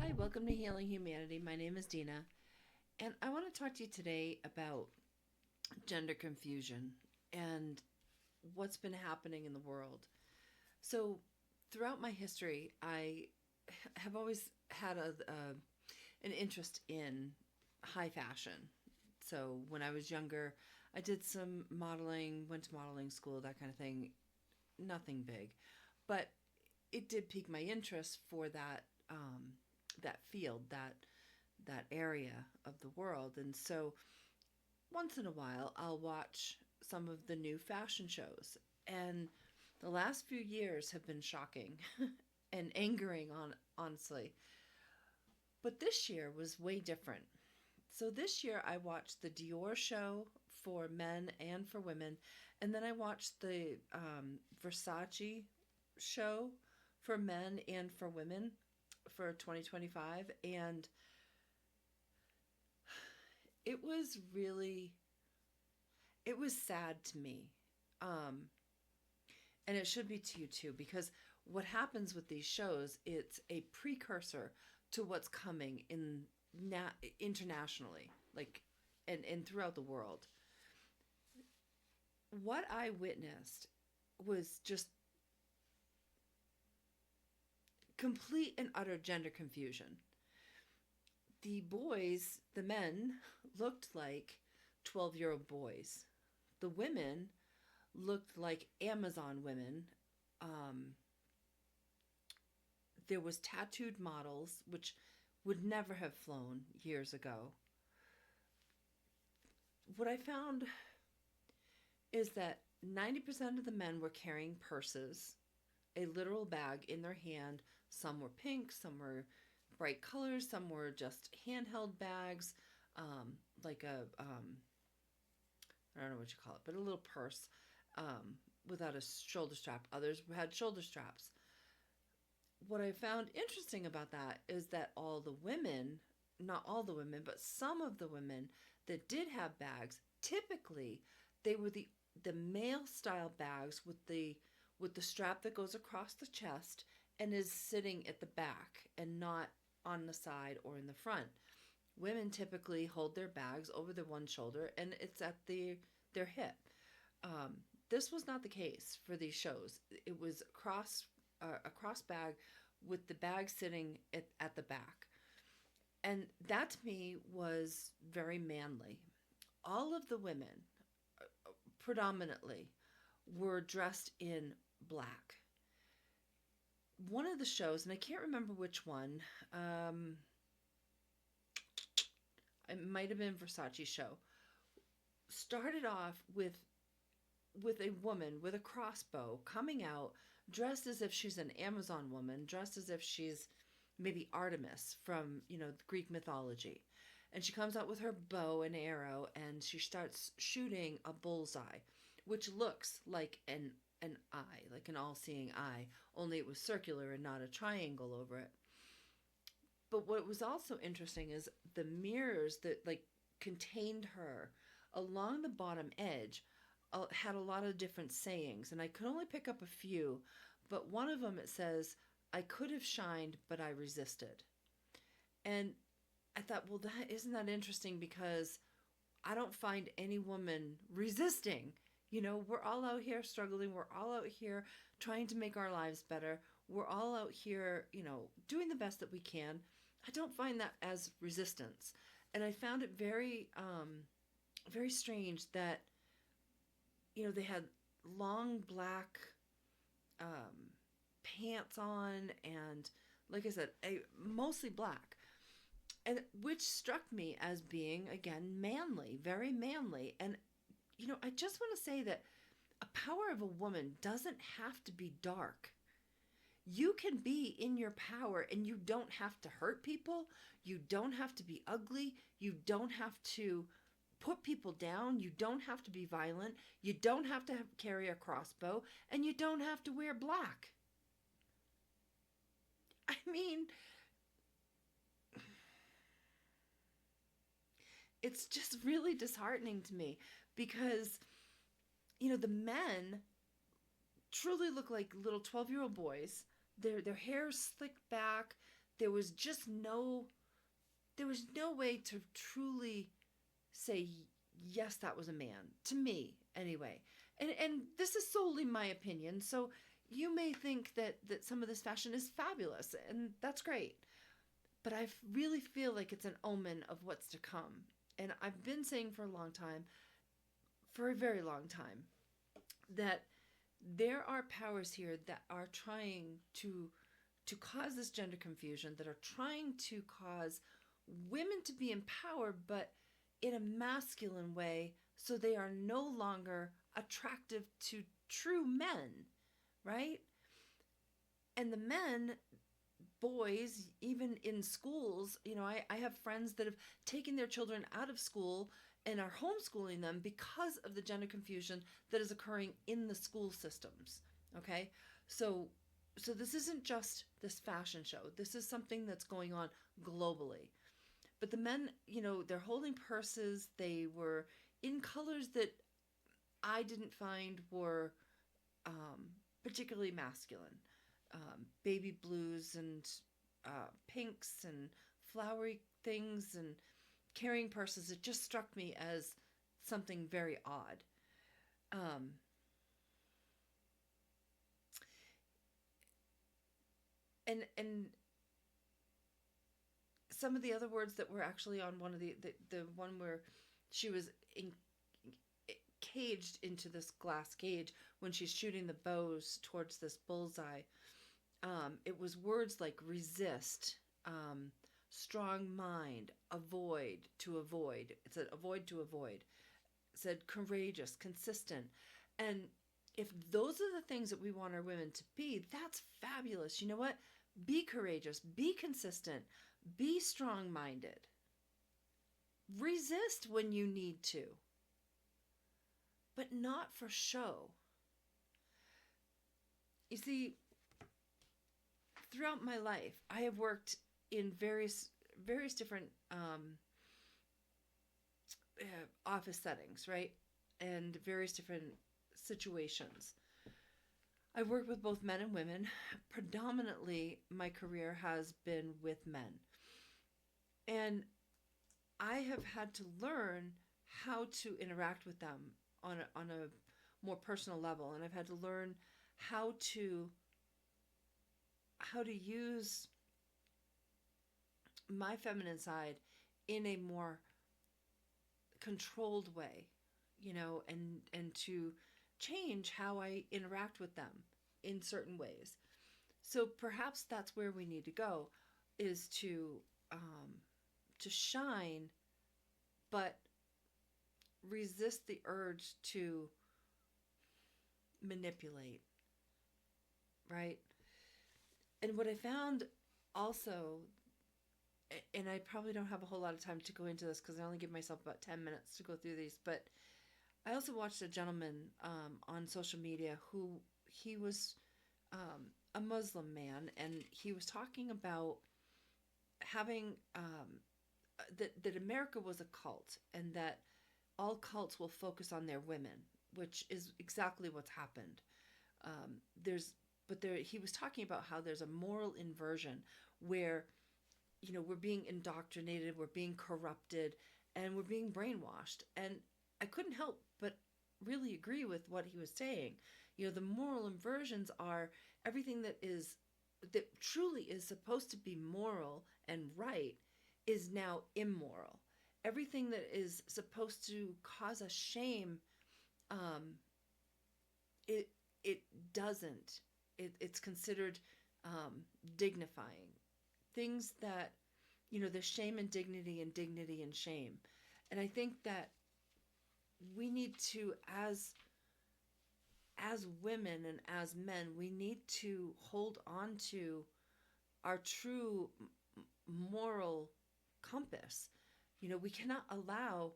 Hi, welcome to Healing Humanity. My name is Dina, and I want to talk to you today about gender confusion and what's been happening in the world. So, throughout my history, I have always had an interest in high fashion. So, when I was younger, I did some modeling, went to modeling school, that kind of thing. Nothing big, but it did pique my interest for that field, that area of the world. And so once in a while, I'll watch some of the new fashion shows. And the last few years have been shocking and angering, honestly. But this year was way different. So this year I watched the Dior show for men and for women, and then I watched the Versace show for men and for women for 2025, and it was really it was sad to me. Um, and it should be to you too, because what happens with these shows, it's a precursor to what's coming internationally, like and throughout the world. What I witnessed was just complete and utter gender confusion. The boys, the men, looked like 12-year-old boys. The women looked like Amazon women. Um, there was tattooed models, which would never have flown years ago. What I found is that 90% of the men were carrying purses, a literal bag in their hand. Some were pink, some were bright colors, some were just handheld bags, like I don't know what you call it, but a little purse without a shoulder strap. Others had shoulder straps. What I found interesting about that is that all the women, not all the women, but some of the women that did have bags, typically they were the male style bags with the strap that goes across the chest and is sitting at the back and not on the side or in the front. Women typically hold their bags over their one shoulder and it's at their hip. Um, this was not the case for these shows. It was a cross bag with the bag sitting at the back. And that to me was very manly. All of the women, predominantly, were dressed in black. One of the shows, and I can't remember which one, it might have been Versace show, started off with a woman with a crossbow coming out dressed as if she's an Amazon woman, dressed as if she's maybe Artemis from, Greek mythology. And she comes out with her bow and arrow and she starts shooting a bullseye, which looks like an eye, like an all-seeing eye, only it was circular and not a triangle over it. But what was also interesting is the mirrors that like contained her along the bottom edge had a lot of different sayings, and I could only pick up a few. But one of them, it says, "I could have shined, but I resisted." And I thought, well, that isn't that interesting, because I don't find any woman resisting. We're all out here struggling. We're all out here trying to make our lives better. We're all out here, doing the best that we can. I don't find that as resistance. And I found it very strange that, they had long black um, pants on and, like I said, mostly black. And which struck me as being, again, manly, very manly. And, I just want to say that a power of a woman doesn't have to be dark. You can be in your power and you don't have to hurt people. You don't have to be ugly. You don't have to put people down. You don't have to be violent. You don't have to carry a crossbow. And you don't have to wear black. I mean, it's just really disheartening to me because, the men truly look like little 12-year-old boys. Their hair is slicked back. there was just no way to truly say yes, that was a man, to me anyway. And this is solely my opinion, so you may think that some of this fashion is fabulous, and that's great, but I really feel like it's an omen of what's to come. And I've been saying for a long time, for a very long time, that there are powers here that are trying to cause this gender confusion, that are trying to cause women to be empowered, but in a masculine way, so they are no longer attractive to true men, right? And the men, boys, even in schools, I have friends that have taken their children out of school and are homeschooling them because of the gender confusion that is occurring in the school systems. Okay? So this isn't just this fashion show. This is something that's going on globally. But the men, they're holding purses. They were in colors that I didn't find were particularly masculine. Baby blues and pinks and flowery things and carrying purses. It just struck me as something very odd. And some of the other words that were actually on one of the one where she was caged into this glass cage when she's shooting the bows towards this bullseye. It was words like resist, strong mind, avoid, to avoid. It said avoid, to avoid. It said courageous, consistent. And if those are the things that we want our women to be, that's fabulous. You know what? Be courageous, be consistent, be strong-minded. Resist when you need to, but not for show. You see, throughout my life, I have worked in various different office settings, right? And various different situations. I've worked with both men and women. Predominantly, my career has been with men. And I have had to learn how to interact with them on a more personal level. And I've had to learn how to use my feminine side in a more controlled way, and to change how I interact with them in certain ways. So perhaps that's where we need to go, is to shine, but resist the urge to manipulate, right? And what I found also, and I probably don't have a whole lot of time to go into this because I only give myself about 10 minutes to go through these, but I also watched a gentleman on social media who he was a Muslim man, and he was talking about having that America was a cult, and that all cults will focus on their women, which is exactly what's happened. He was talking about how there's a moral inversion where, we're being indoctrinated, we're being corrupted, and we're being brainwashed. And I couldn't help but really agree with what he was saying. The moral inversions are everything that truly is supposed to be moral and right is now immoral. Everything that is supposed to cause us shame, it doesn't. It's considered dignifying. Things that, there's shame and dignity and shame. And I think that we need to, as women and as men, we need to hold on to our true moral compass. We cannot allow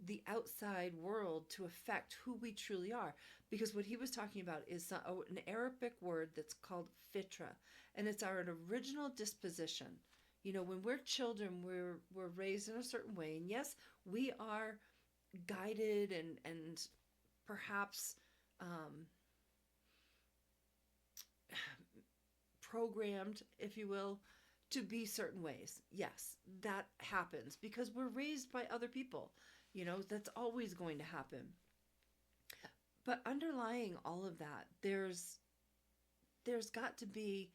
the outside world to affect who we truly are, because what he was talking about is an Arabic word that's called fitra, and it's our original disposition. When we're children, we're raised in a certain way, and yes, we are guided and perhaps programmed, if you will, to be certain ways. Yes, that happens because we're raised by other people. That's always going to happen. But underlying all of that, there's got to be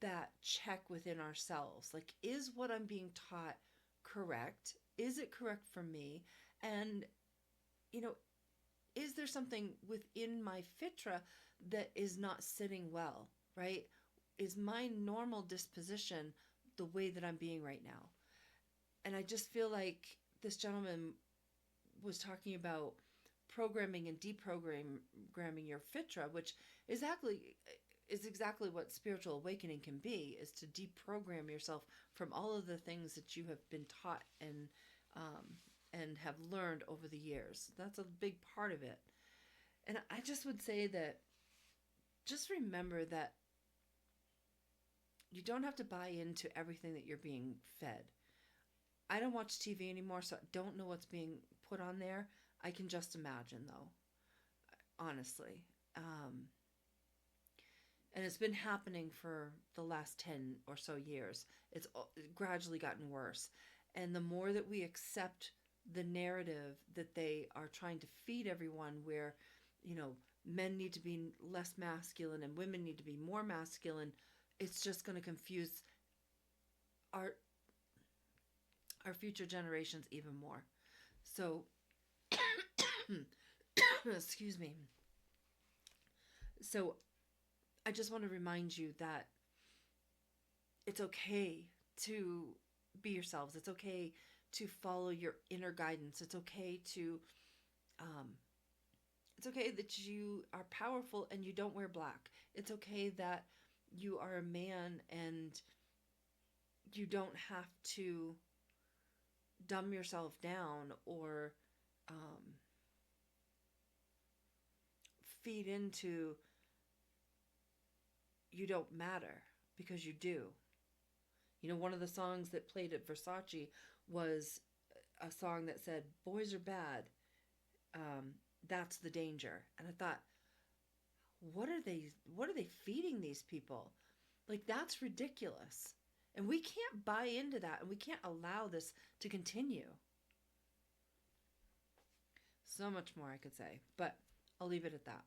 that check within ourselves. Like, is what I'm being taught correct? Is it correct for me? And, you know, is there something within my fitra that is not sitting well, right? Is my normal disposition the way that I'm being right now? And I just feel like this gentleman was talking about programming and deprogramming your fitra, which is exactly what spiritual awakening can be, is to deprogram yourself from all of the things that you have been taught and have learned over the years. That's a big part of it. And I just would say that just remember that you don't have to buy into everything that you're being fed. I don't watch TV anymore, so I don't know what's being put on there. I can just imagine, though, honestly. And it's been happening for the last 10 or so years. It's gradually gotten worse. And the more that we accept the narrative that they are trying to feed everyone, where, men need to be less masculine and women need to be more masculine, it's just going to confuse our future generations even more. So, excuse me. So, I just want to remind you that it's okay to be yourselves. It's okay to follow your inner guidance. It's okay that you are powerful and you don't wear black. It's okay that you are a man and you don't have to dumb yourself down or feed into you don't matter, because you do. One of the songs that played at Versace was a song that said, "Boys are bad. That's the danger." And I thought, what are they feeding these people? Like, that's ridiculous. And we can't buy into that, and we can't allow this to continue. So much more I could say, but I'll leave it at that.